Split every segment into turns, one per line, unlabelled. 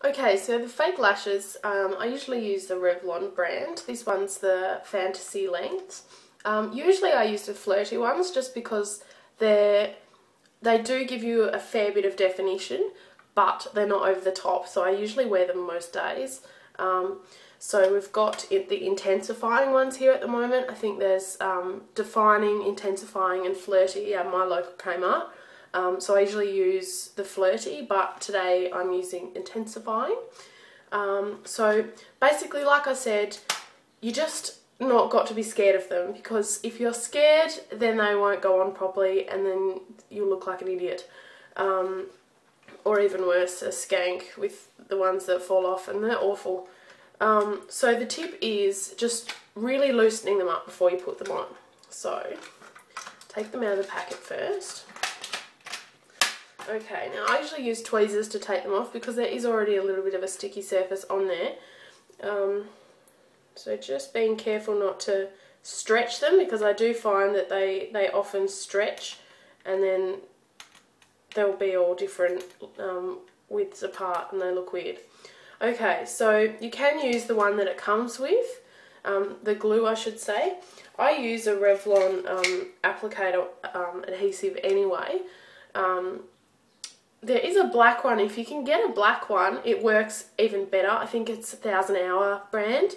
Okay, so the fake lashes, I usually use the Revlon brand. This one's the Fantasy Lengths. Usually I use the flirty ones just because they do give you a fair bit of definition, but they're not over the top, so I usually wear them most days. So we've got the intensifying ones here at the moment. I think there's defining, intensifying and flirty at my local Kmart. So I usually use the flirty, but today I'm using intensifying. So basically, like I said, you just not got to be scared of them, because if you're scared, then they won't go on properly and then you'll look like an idiot. Or even worse, a skank with the ones that fall off, and they're awful. So the tip is just really loosening them up before you put them on. So take them out of the packet first. Okay, now I usually use tweezers to take them off because there is already a little bit of a sticky surface on there. So just being careful not to stretch them, because I do find that they often stretch and then they'll be all different widths apart and they look weird. Okay, so you can use the one that it comes with, the glue I should say. I use a Revlon applicator adhesive anyway. There is a black one. If you can get a black one, it works even better. I think it's 1000 Hour brand,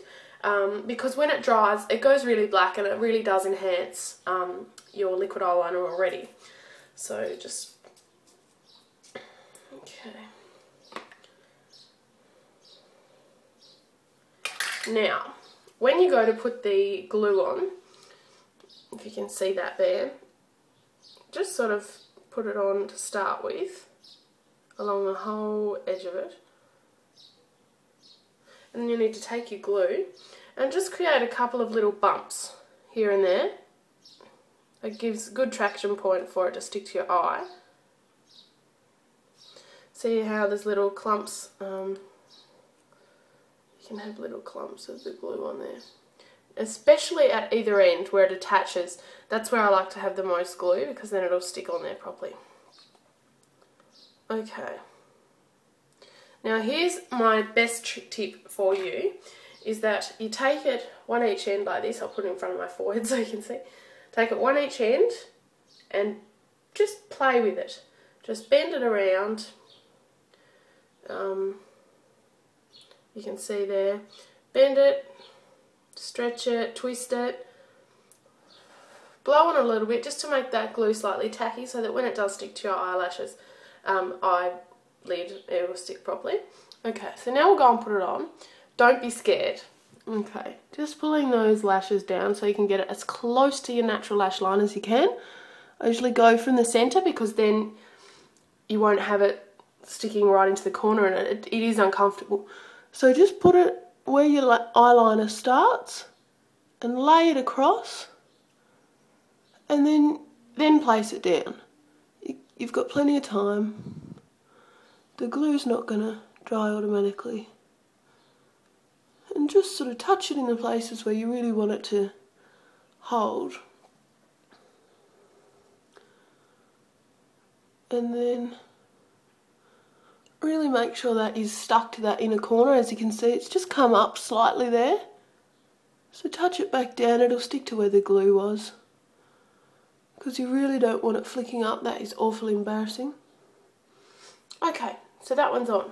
because when it dries, it goes really black and it really does enhance your liquid eyeliner already. So just, okay. Now, when you go to put the glue on, if you can see that there, just sort of put it on to start with, along the whole edge of it. And then you need to take your glue and just create a couple of little bumps here and there. It gives a good traction point for it to stick to your eye. See how there's little clumps, you can have little clumps of the glue on there. Especially at either end where it attaches, that's where I like to have the most glue, because then it'll stick on there properly. Okay. Now here's my best tip for you, is that you take it one each end like this. I'll put it in front of my forehead so you can see. Take it one each end and just play with it. Just bend it around. You can see there. Bend it, stretch it, twist it. Blow on it a little bit just to make that glue slightly tacky, so that when it does stick to your eyelashes, eyelid, it will stick properly. Okay, so now we'll go and put it on. Don't be scared. Okay, just pulling those lashes down so you can get it as close to your natural lash line as you can. I usually go from the centre, because then you won't have it sticking right into the corner and it is uncomfortable. So just put it where your eyeliner starts and lay it across, and then place it down. You've got plenty of time. The glue's not going to dry automatically. And just sort of touch it in the places where you really want it to hold. And then really make sure that is stuck to that inner corner. As you can see, it's just come up slightly there. So touch it back down, it'll stick to where the glue was. Because you really don't want it flicking up, that is awfully embarrassing. Okay, so that one's on.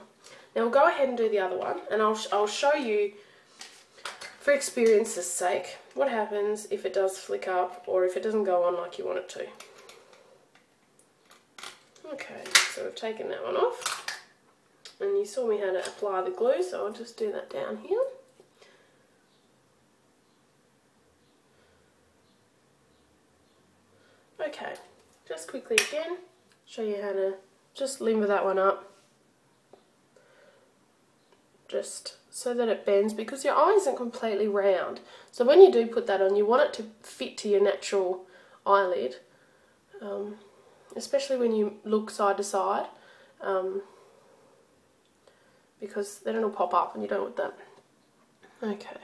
Now we'll go ahead and do the other one, and I'll show you, for experience's sake, what happens if it does flick up or if it doesn't go on like you want it to. Okay, so we've taken that one off, and you saw me how to apply the glue, so I'll just do that down here. Okay, just quickly again, show you how to just limber that one up, just so that it bends, because your eye isn't completely round. So when you do put that on, you want it to fit to your natural eyelid, especially when you look side to side, because then it'll pop up and you don't want that. Okay,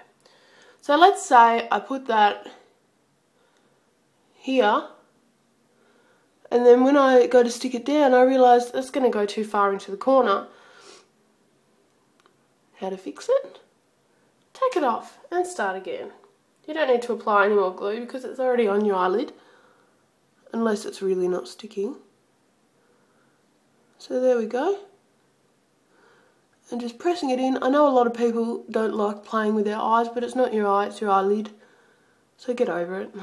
so let's say I put that here, and then when I go to stick it down, I realise that's going to go too far into the corner. how to fix it. Take it off and start again. You don't need to apply any more glue because it's already on your eyelid, unless it's really not sticking. So there we go. And just pressing it in. I know a lot of people don't like playing with their eyes, but it's not your eye, it's your eyelid. So get over it.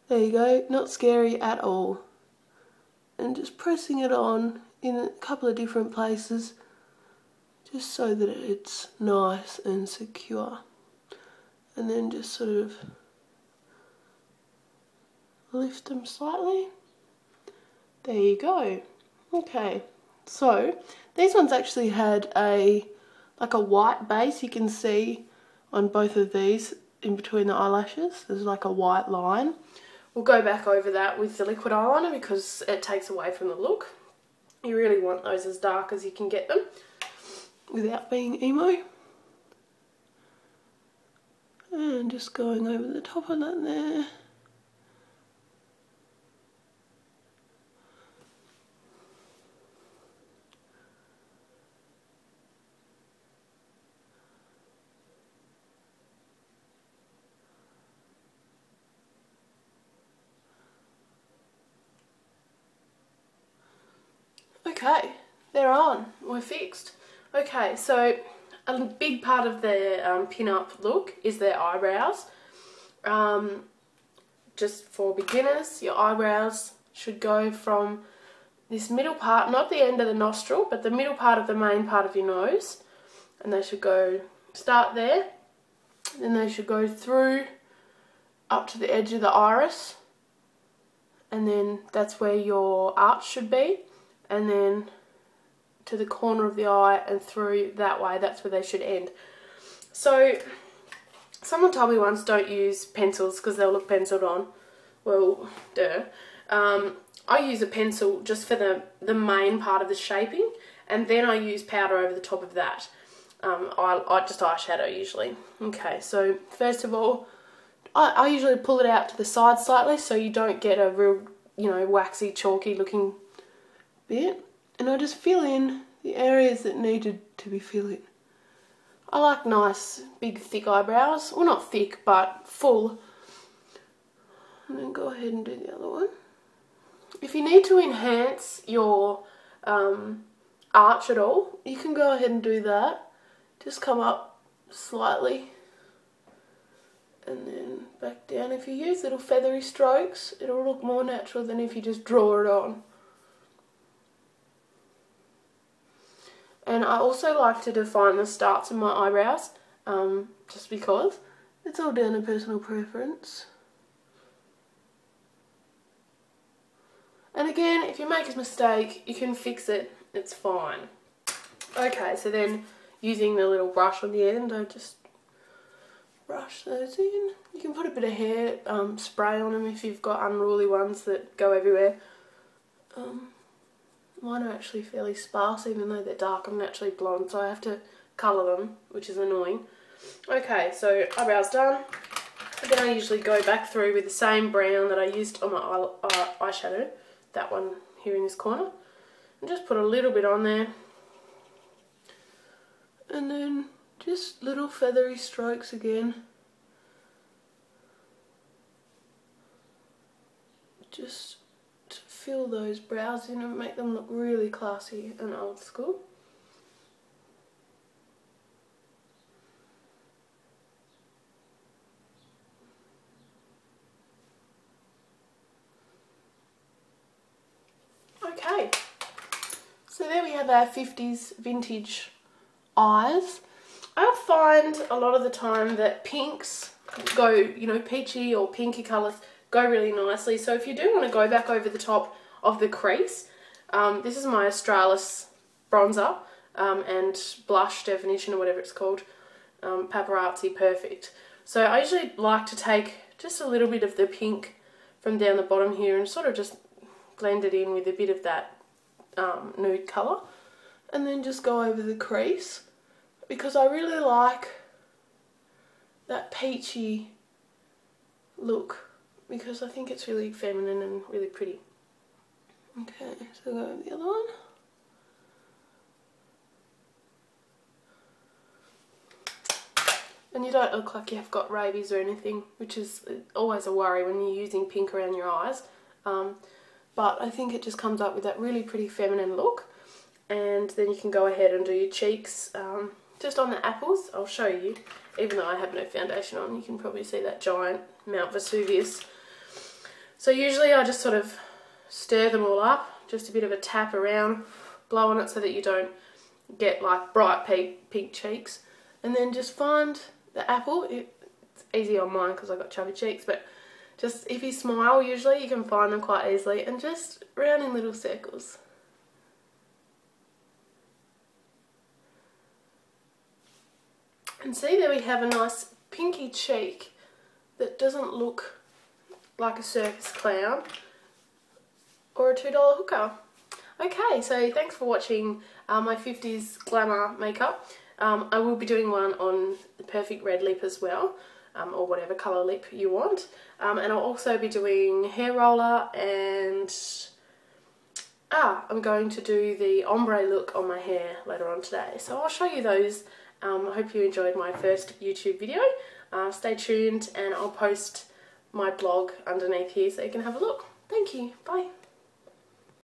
There you go, not scary at all. And just pressing it on in a couple of different places, just so that it's nice and secure. And then just sort of lift them slightly. There you go. Okay, so these ones actually had like a white base. You can see on both of these in between the eyelashes, there's like a white line. We'll go back over that with the liquid eyeliner because it takes away from the look. You really want those as dark as you can get them without being emo. And just going over the top of that there. Okay, they're on. We're fixed. Okay, so a big part of the pin-up look is their eyebrows. Just for beginners, your eyebrows should go from this middle part, not the end of the nostril, but the middle part of the main part of your nose. And they should start there, then they should go through up to the edge of the iris. And then that's where your arch should be. And then to the corner of the eye and through that way, that's where they should end. So someone told me once, don't use pencils because they'll look penciled on. Well, duh. I use a pencil just for the main part of the shaping, and then I use powder over the top of that. I just eyeshadow usually. Okay, so first of all, I usually pull it out to the side slightly so you don't get a real, waxy, chalky looking bit, and I just fill in the areas that needed to be filled in. I like nice, big, thick eyebrows. Well, not thick, but full. And then go ahead and do the other one. If you need to enhance your arch at all, you can go ahead and do that. Just come up slightly and then back down. If you use little feathery strokes, it'll look more natural than if you just draw it on. And I also like to define the starts of my eyebrows, just because it's all down to personal preference. And again, if you make a mistake, you can fix it, it's fine. Okay, so then using the little brush on the end, I just brush those in. You can put a bit of hair spray on them if you've got unruly ones that go everywhere. Mine are actually fairly sparse, even though they're dark. I'm naturally blonde, so I have to colour them, which is annoying. Okay, so eyebrows done. And then I usually go back through with the same brown that I used on my eyeshadow, that one here in this corner, and just put a little bit on there. And then just little feathery strokes again. Just to fill those brows in and make them look really classy and old school. Okay, so there we have our 50s vintage eyes. I find a lot of the time that pinks go, peachy or pinky colours go really nicely. So if you do want to go back over the top of the crease, this is my Australis bronzer and blush definition or whatever it's called, Paparazzi Perfect. So I usually like to take just a little bit of the pink from down the bottom here and sort of just blend it in with a bit of that nude colour, and then just go over the crease, because I really like that peachy look, because I think it's really feminine and really pretty. Okay, so go over the other one. and you don't look like you've got rabies or anything, which is always a worry when you're using pink around your eyes. But I think it just comes up with that really pretty feminine look. And then you can go ahead and do your cheeks just on the apples. I'll show you. Even though I have no foundation on, you can probably see that giant Mount Vesuvius. So usually I just sort of stir them all up, just a bit of a tap around, blow on it so that you don't get like bright pink cheeks. And then just find the apple. It's easy on mine because I've got chubby cheeks, but just if you smile usually you can find them quite easily, and just round in little circles. And see, there we have a nice pinky cheek that doesn't look like a circus clown or a $2 hooker. Okay, so thanks for watching my 50s glamour makeup. I will be doing one on the perfect red lip as well, or whatever colour lip you want. And I'll also be doing hair roller, and I'm going to do the ombre look on my hair later on today. So I'll show you those. I hope you enjoyed my first YouTube video. Stay tuned, and I'll post my blog underneath here so you can have a look. Thank you. Bye.